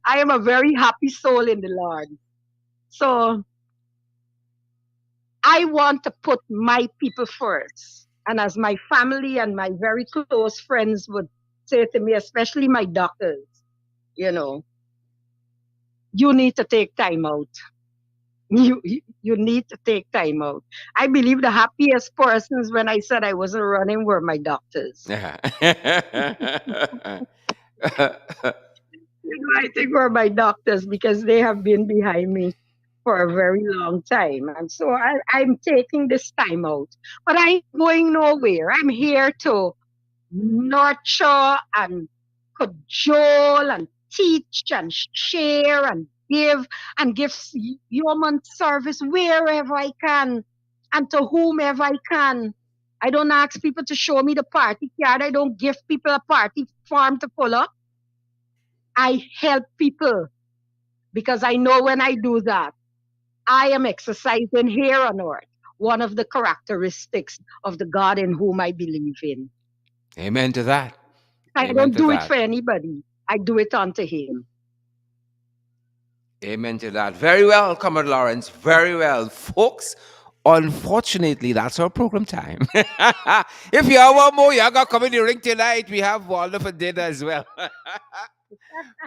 I am a very happy soul in the Lord. So I want to put my people first. And as my family and my very close friends would say to me, especially my doctors, you know, you need to take time out. You need to take time out. I believe the happiest persons when I said I wasn't running were my doctors. I think were my doctors because they have been behind me for a very long time. And so I'm taking this time out. But I ain't going nowhere. I'm here to nurture and cajole and teach and share and give human service wherever I can and to whomever I can. I don't ask people to show me the party card. I don't give people a party form to pull up. I help people because I know when I do that, I am exercising here on earth one of the characteristics of the God in whom I believe in. Amen to that. I Amen don't to do it that. for anybody. I do it unto Him. Amen to that. Very well, Comrade Lawrence. Very well. Folks, unfortunately, that's our program time. If you want more, you got to come in the ring tonight. We have Volda for dinner as well.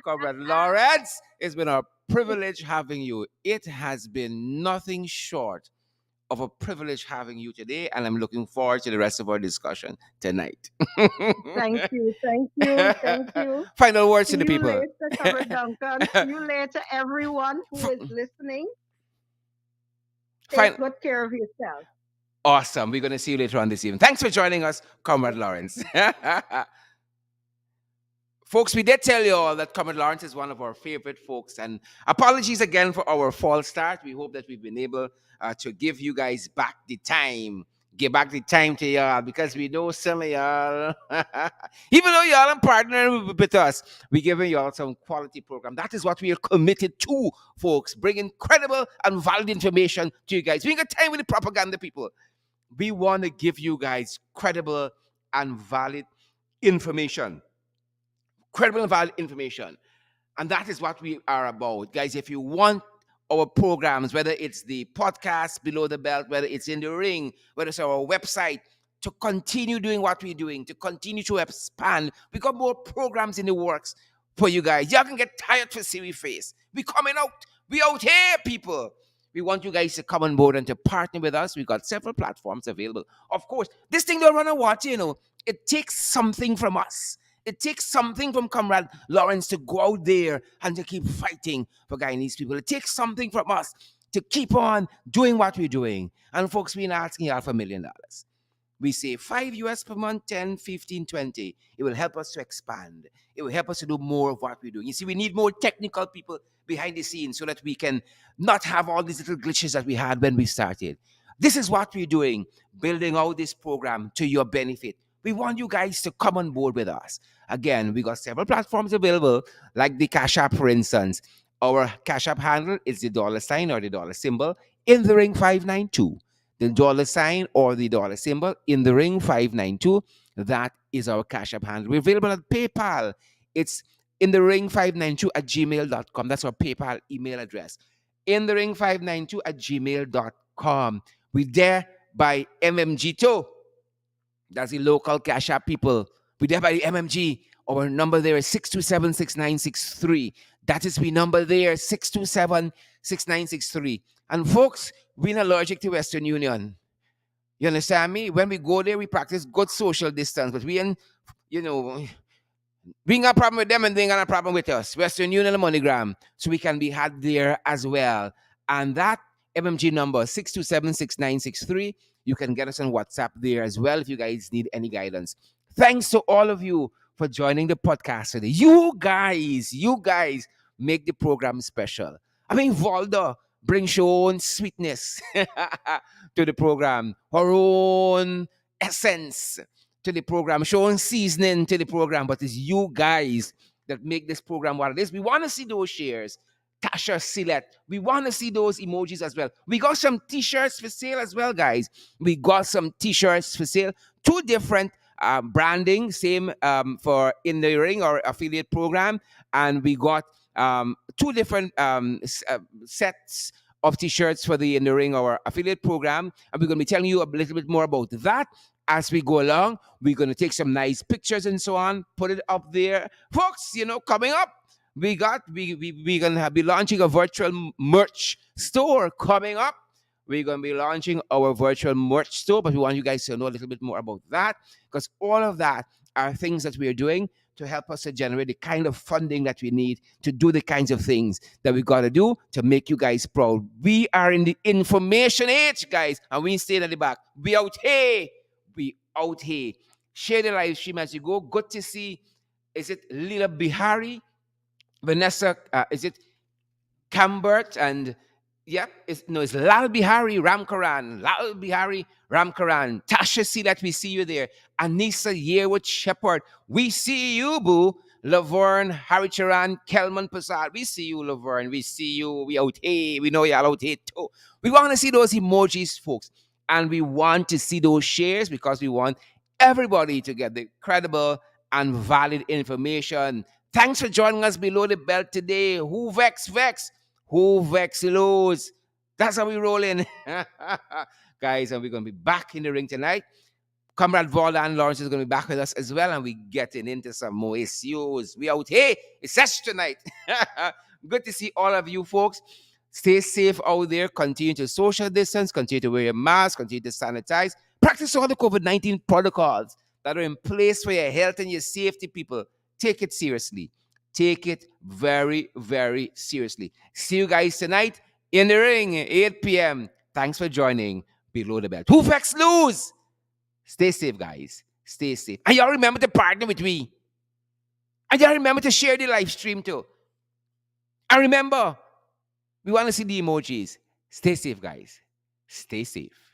Comrade Lawrence, it's been a privilege having you. It has been nothing short of a privilege having you today, and I'm looking forward to the rest of our discussion tonight. Thank you, thank you, thank you. Final words to See the you people. later, Cover Duncan. See you later, everyone who is listening. Take Fine. good care of yourself. Awesome. We're going to see you later on this evening. Thanks for joining us, Comrade Lawrence. Folks, we did tell you all that Comrade Lawrence is one of our favorite folks. And apologies again for our false start. We hope that we've been able to give you guys back the time. Give back the time to y'all because we know some of y'all, even though y'all are partnering with us, we're giving y'all some quality program. That is what we are committed to, folks. Bringing credible and valid information to you guys. We ain't got time with the propaganda, people. We want to give you guys credible and valid information. Credible and valid information. And that is what we are about. Guys, if you want our programs, whether it's the podcast Below the Belt, whether it's in the ring, whether it's our website, to continue doing what we're doing, to continue to expand. We got more programs in the works for you guys. Y'all can get tired to see we face. We coming out. We out here, people. We want you guys to come on board and to partner with us. We got several platforms available. Of course, this thing don't run a watch, it takes something from us. It takes something from Comrade Lawrence to go out there and to keep fighting for Guyanese people. It takes something from us to keep on doing what we're doing. And folks, we're not asking y'all for $1 million. We say 5 US per month, 10, 15, 20. It will help us to expand. It will help us to do more of what we do. You see, we need more technical people behind the scenes so that we can not have all these little glitches that we had when we started. This is what we're doing, building out this program to your benefit. We want you guys to come on board with us. Again, we got several platforms available, like the Cash App, for instance. Our Cash App handle is the $ or the dollar symbol in the ring 592. The $ or the dollar symbol in the ring 592. That is our Cash App handle. We're available at PayPal. It's in the ring 592 at gmail.com. That's our PayPal email address. In the ring 592 at gmail.com. We're there by MMG too. That's the local Cash App people. We're there by the MMG. Our number there is 627-6963. That is the number there, 627-6963. And folks, we're not allergic to Western Union. You understand me? When we go there, we practice good social distance. But we ain't, you know, we ain't got a problem with them and they ain't got a problem with us. Western Union and MoneyGram. So we can be had there as well. And that MMG number, 627-6963. You can get us on WhatsApp there as well if you guys need any guidance. Thanks to all of you for joining the podcast today. You guys make the program special. I mean, Volda brings her own sweetness to the program, her own essence to the program, her own seasoning to the program. But it's you guys that make this program what it is. We want to see those shares. Tasha Silet. We want to see those emojis as well. We got some t-shirts for sale as well, guys. We got some t-shirts for sale. Two different branding, same for In the Ring or affiliate program. And we got two different sets of t-shirts for the In the Ring or affiliate program. And we're going to be telling you a little bit more about that as we go along. We're going to take some nice pictures and so on, put it up there. Folks, coming up, we're gonna be launching a virtual merch store coming up. We're gonna be launching our virtual merch store, but we want you guys to know a little bit more about that because all of that are things that we're doing to help us to generate the kind of funding that we need to do the kinds of things that we gotta do to make you guys proud. We are in the information age, guys, and we ain't staying at the back. We out here. We out here. Share the live stream as you go. Good to see. Is it Lila Bihari? Vanessa, is it Cambert? And it's Lal Bihari Ramkaran. Lal Bihari Ramkaran. Tasha, see that we see you there. Anissa Yearwood Shepherd. We see you, boo. Laverne, Haricharan, Kelman Prasad. We see you, Laverne. We see you. We out here. We know y'all out here too. We want to see those emojis, folks. And we want to see those shares because we want everybody to get the credible and valid information. Thanks for joining us below the belt today. Who vex? Who vex lose? That's how we roll in. Guys, and we're going to be back in the ring tonight. Comrade Volda and Lawrence is going to be back with us as well, and we're getting into some more issues. We out here. It's such tonight. Good to see all of you folks. Stay safe out there. Continue to social distance. Continue to wear your mask. Continue to sanitize. Practice all the COVID-19 protocols that are in place for your health and your safety, people. Take it seriously. Take it very, very seriously. See you guys tonight in the ring, 8 p.m. Thanks for joining Below the Belt. Who vex lose? Stay safe, guys. Stay safe. And y'all remember to partner with me. And y'all remember to share the live stream too. And remember, we want to see the emojis. Stay safe, guys. Stay safe.